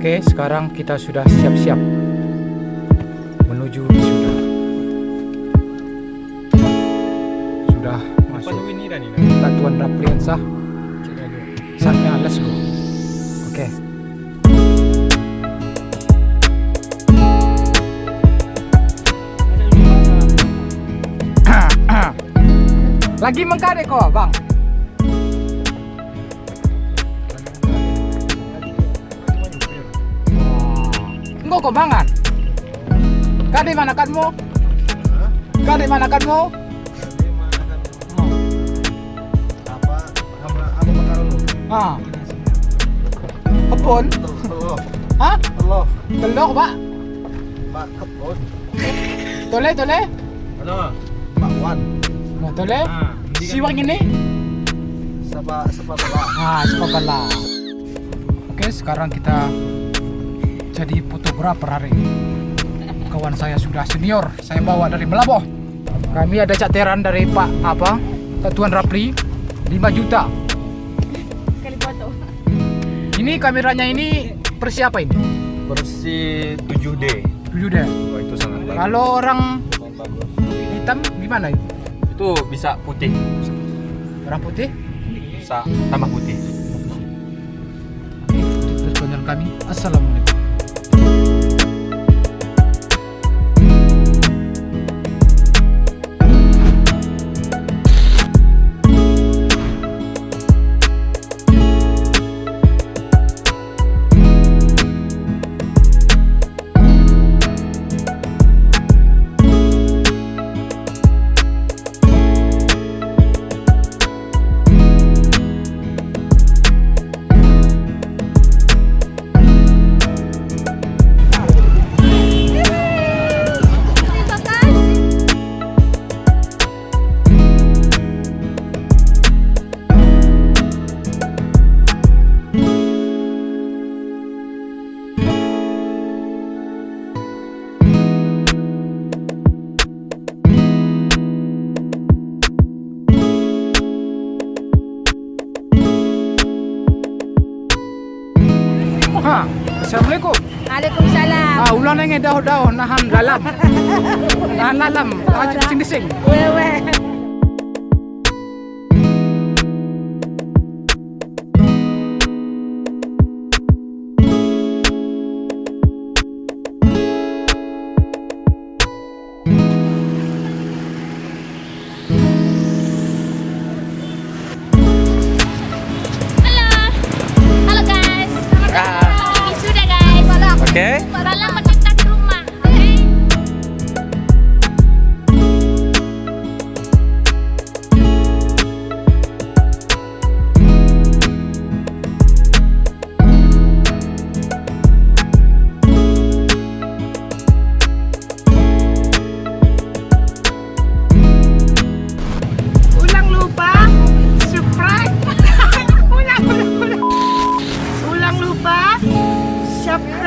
Oke, sekarang kita sudah siap-siap menuju wisuda. Sudah masuk Satuan Rapriansah. Saatnya let's go. Oke. Lagi mengkade kok, Bang? Enggak kok bangan. Kade mana kanmu? Kade mana kanmu? Apa bakar lu? Ah. Kebun? Hah? Telur. Telur, Pak? Pak kebun. Tole. Halo. Pak Wan. Nah, tole. Siwang ini? Sepak bola. Ah, sepak bola. Oke, sekarang kita jadi fotografer hari ini. Kawan saya sudah senior, saya bawa dari Melaboh. Kami ada cakteran dari Pak Satuan Rapli 5 juta. Kali foto. Ini kameranya ini versi apa ini? Versi 7D. 7D. Oh, itu sangat bagus. Kalau orang Bagus. hitam gimana itu? Itu bisa putih. Orang putih? Bisa tambah putih. Terus channel kami. Assalamualaikum. Assalamualaikum. Waalaikumsalam. Ulang nengeh daun nahan lalam. Nahan lalam. Sing-sing. Wewe. Halo guys. Sudah guys. Oke. Salam mendekat rumah. Oke. Ulang lupa subscribe. Ulang lupa subscribe.